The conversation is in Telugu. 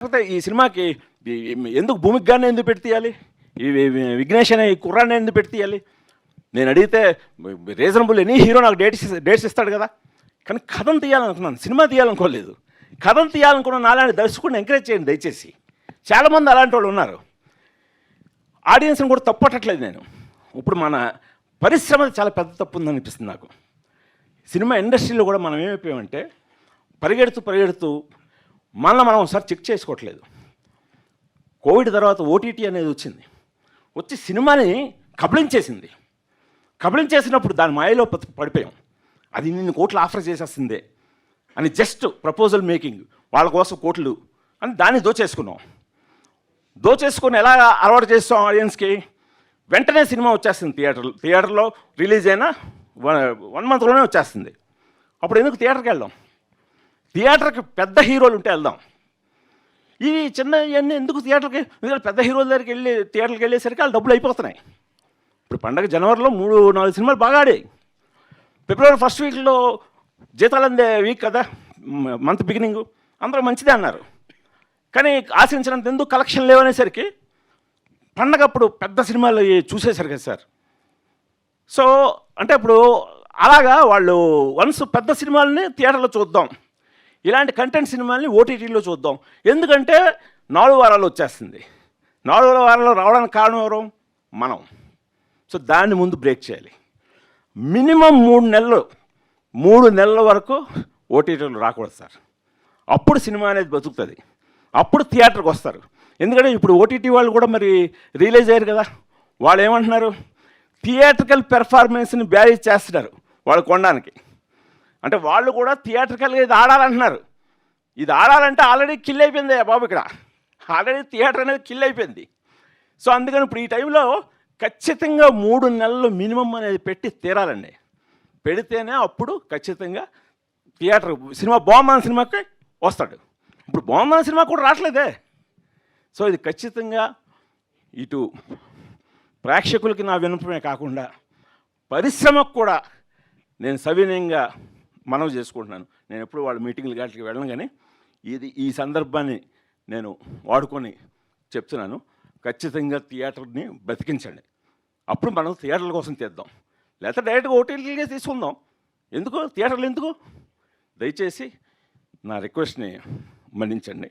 కాకపోతే ఈ సినిమాకి ఎందుకు భూమికి గానే ఎందుకు పెట్టి తీయాలి? ఈ విఘ్నేష్ అనే ఈ కుర్రాన్ని ఎందుకు పెట్టి తీయాలి? నేను అడిగితే రీజనబుల్ ఎనీ హీరో నాకు డేట్స్ ఇస్తాడు కదా. కానీ కథను తీయాలనుకున్నాను, సినిమా తీయాలనుకోలేదు. కథను తీయాలనుకున్న నాలాంటి దర్శకుడిని ఎంకరేజ్ చేయండి దయచేసి. చాలామంది అలాంటి వాళ్ళు ఉన్నారు. ఆడియన్స్ని కూడా తప్పట్టట్లేదు నేను. ఇప్పుడు మన పరిశ్రమ చాలా పెద్ద తప్పు ఉందనిపిస్తుంది నాకు. సినిమా ఇండస్ట్రీలో కూడా మనం ఏమైపోయామంటే పరిగెడుతూ మనల్ని మనం ఒకసారి చెక్ చేసుకోవట్లేదు. కోవిడ్ తర్వాత ఓటీటీ అనేది వచ్చి సినిమాని కబళించేసినప్పుడు దాని మాయలో పడిపోయాం. అది నిన్ను కోట్లు ఆఫర్ చేసేస్తుందే అని జస్ట్ ప్రపోజల్ మేకింగ్ వాళ్ళ కోసం కోట్లు అని దాన్ని దోచేసుకొని ఎలా అలవాటు చేస్తాం ఆడియన్స్కి. వెంటనే సినిమా వచ్చేస్తుంది థియేటర్లో రిలీజ్ అయిన 1 monthలోనే వచ్చేస్తుంది. అప్పుడు ఎందుకు థియేటర్కి వెళ్దాం? థియేటర్కి పెద్ద హీరోలు ఉంటే వెళ్దాం. ఇవి చిన్న ఇవన్నీ ఎందుకు థియేటర్కి? ఎందుకంటే పెద్ద హీరోల దగ్గరికి థియేటర్కి వెళ్ళేసరికి వాళ్ళు డబ్బులు అయిపోతున్నాయి. ఇప్పుడు పండగ జనవరిలో 3-4 సినిమాలు బాగా ఆడాయి. ఫిబ్రవరి 1st వీక్లో జీతాలు అందే వీక్ కదా, మంత్ బిగినింగ్, అందరూ మంచిదే అన్నారు. కానీ ఆశించినంత ఎందుకు కలెక్షన్ లేవనేసరికి పండగప్పుడు పెద్ద సినిమాలు చూసేశారు కదా సార్. సో అంటే ఇప్పుడు అలాగా వాళ్ళు వన్స్ పెద్ద సినిమాలని థియేటర్లో చూద్దాం, ఇలాంటి కంటెంట్ సినిమాల్ని ఓటీటీలో చూద్దాం. ఎందుకంటే 4 వారాలు వచ్చేస్తుంది. 4 వారాలు రావడానికి కారణం ఎవరు? మనం. సో దాన్ని ముందు బ్రేక్ చేయాలి. మినిమం 3 నెలల వరకు ఓటీటీలు రాకూడదు సార్. అప్పుడు సినిమా అనేది బతుకుతుంది, అప్పుడు థియేటర్కి వస్తారు. ఎందుకంటే ఇప్పుడు ఓటీటీ వాళ్ళు కూడా మరి రిలీజ్ అయ్యారు కదా, వాళ్ళు ఏమంటున్నారు? థియేట్రికల్ పెర్ఫార్మెన్స్ని బ్యారేజ్ చేస్తున్నారు వాళ్ళు కొనడానికి. అంటే వాళ్ళు కూడా థియేట్రికల్గా ఇది ఆడాలంటున్నారు. ఇది ఆడాలంటే ఆల్రెడీ కిల్ అయిపోయింది బాబు, ఇక్కడ ఆల్రెడీ థియేటర్ అనేది కిల్ అయిపోయింది. సో అందుకని ఇప్పుడు ఈ టైంలో ఖచ్చితంగా 3 నెలలు మినిమం అనేది పెట్టి తీరాలండి. పెడితేనే అప్పుడు ఖచ్చితంగా థియేటర్ సినిమా బాగుందన్న సినిమాకి వస్తాడు. ఇప్పుడు బాగుందన్న సినిమా కూడా రావట్లేదే. సో ఇది ఖచ్చితంగా ఇటు ప్రేక్షకులకి నా వినపమే కాకుండా పరిశ్రమకు కూడా నేను సవినయంగా మనవి చేసుకుంటున్నాను. నేను ఎప్పుడు వాళ్ళ మీటింగ్లు గాటికి వెళ్ళను, కానీ ఈ సందర్భాన్ని నేను వాడుకొని చెప్తున్నాను. ఖచ్చితంగా థియేటర్ని బతికించండి. అప్పుడు మనం థియేటర్ల కోసం తీద్దాం, లేకపోతే డైరెక్ట్గా ఓటీటీలకే తీసుకుందాం. ఎందుకు థియేటర్లు ఎందుకు? దయచేసి నా రిక్వెస్ట్ని మన్నించండి.